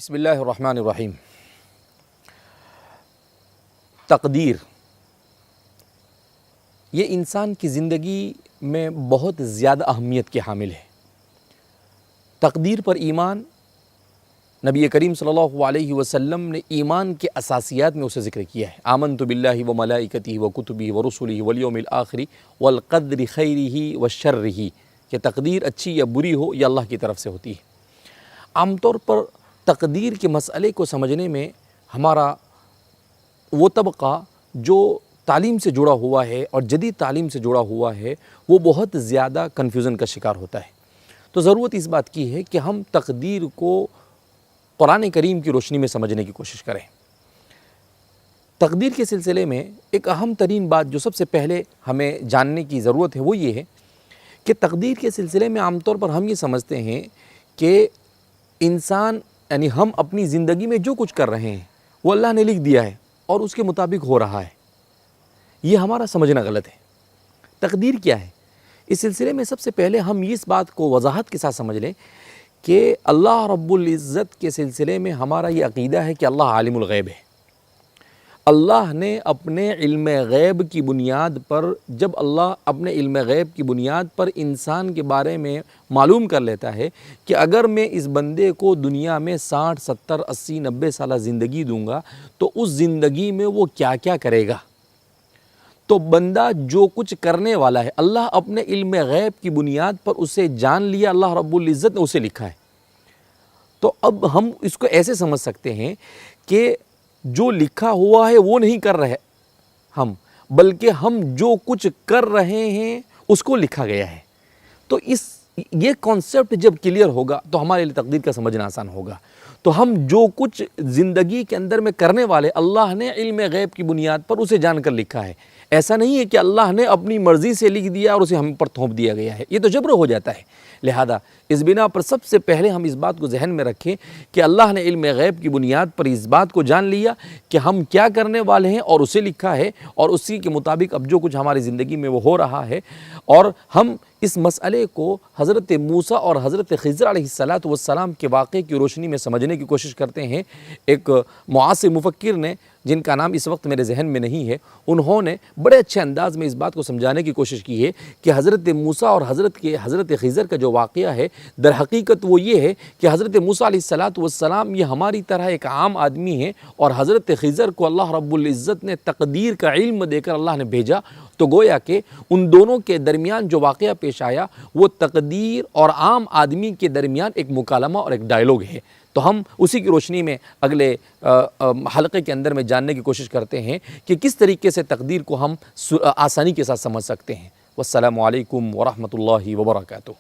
بسم اللہ الرحمن الرحیم۔ تقدیر یہ انسان کی زندگی میں بہت زیادہ اہمیت کے حامل ہے۔ تقدیر پر ایمان، نبی کریم صلی اللہ علیہ وسلم نے ایمان کے اساسیات میں اسے ذکر کیا ہے۔ آمنت باللہ و ملائکتہ و کتبہ و رسلہ والیوم الآخر والقدر خیرہ و شرہ، کہ تقدیر اچھی یا بری ہو یہ اللہ کی طرف سے ہوتی ہے۔ عام طور پر تقدیر کے مسئلے کو سمجھنے میں ہمارا وہ طبقہ جو تعلیم سے جڑا ہوا ہے اور جدید تعلیم سے جڑا ہوا ہے وہ بہت زیادہ کنفیوژن کا شکار ہوتا ہے۔ تو ضرورت اس بات کی ہے کہ ہم تقدیر کو قرآن کریم کی روشنی میں سمجھنے کی کوشش کریں۔ تقدیر کے سلسلے میں ایک اہم ترین بات جو سب سے پہلے ہمیں جاننے کی ضرورت ہے وہ یہ ہے کہ تقدیر کے سلسلے میں عام طور پر ہم یہ سمجھتے ہیں کہ انسان یعنی ہم اپنی زندگی میں جو کچھ کر رہے ہیں وہ اللہ نے لکھ دیا ہے اور اس کے مطابق ہو رہا ہے۔ یہ ہمارا سمجھنا غلط ہے۔ تقدیر کیا ہے؟ اس سلسلے میں سب سے پہلے ہم اس بات کو وضاحت کے ساتھ سمجھ لیں کہ اللہ رب العزت کے سلسلے میں ہمارا یہ عقیدہ ہے کہ اللہ عالم الغیب ہے۔ اللہ نے اپنے علم غیب کی بنیاد پر، جب اللہ اپنے علم غیب کی بنیاد پر انسان کے بارے میں معلوم کر لیتا ہے کہ اگر میں اس بندے کو دنیا میں 60 70 80 90 سالہ زندگی دوں گا تو اس زندگی میں وہ کیا کیا کرے گا، تو بندہ جو کچھ کرنے والا ہے اللہ اپنے علم غیب کی بنیاد پر اسے جان لیا، اللہ رب العزت نے اسے لکھا ہے۔ تو اب ہم اس کو ایسے سمجھ سکتے ہیں کہ جو لکھا ہوا ہے وہ نہیں کر رہے ہم، بلکہ ہم جو کچھ کر رہے ہیں اس کو لکھا گیا ہے۔ تو یہ کانسیپٹ جب کلیئر ہوگا تو ہمارے لیے تقدیر کا سمجھنا آسان ہوگا۔ تو ہم جو کچھ زندگی کے اندر میں کرنے والے اللہ نے علم غیب کی بنیاد پر اسے جان کر لکھا ہے۔ ایسا نہیں ہے کہ اللہ نے اپنی مرضی سے لکھ دیا اور اسے ہم پر تھوپ دیا گیا ہے، یہ تو جبر ہو جاتا ہے۔ لہذا اس بنا پر سب سے پہلے ہم اس بات کو ذہن میں رکھیں کہ اللہ نے علم غیب کی بنیاد پر اس بات کو جان لیا کہ ہم کیا کرنے والے ہیں اور اسے لکھا ہے، اور اسی کے مطابق اب جو کچھ ہماری زندگی میں وہ ہو رہا ہے۔ اور ہم اس مسئلے کو حضرت موسیٰ اور حضرت خضر علیہ السلام کے واقعے کی روشنی میں سمجھنے کی کوشش کرتے ہیں۔ ایک معاصر مفکر نے، جن کا نام اس وقت میرے ذہن میں نہیں ہے، انہوں نے بڑے اچھے انداز میں اس بات کو سمجھانے کی کوشش کی ہے کہ حضرت موسیٰ اور حضرت خضر کا جو واقعہ ہے در حقیقت وہ یہ ہے کہ حضرت موسیٰ علیہ السلام یہ ہماری طرح ایک عام آدمی ہے، اور حضرت خضر کو اللہ رب العزت نے تقدیر کا علم دے کر اللہ نے بھیجا۔ تو گویا کہ ان دونوں کے درمیان جو واقعہ پیش آیا وہ تقدیر اور عام آدمی کے درمیان ایک مکالمہ اور ایک ڈائیلاگ ہے۔ تو ہم اسی کی روشنی میں اگلے حلقے کے اندر میں جاننے کی کوشش کرتے ہیں کہ کس طریقے سے تقدیر کو ہم آسانی کے ساتھ سمجھ سکتے ہیں۔ والسلام علیکم ورحمۃ اللہ وبرکاتہ۔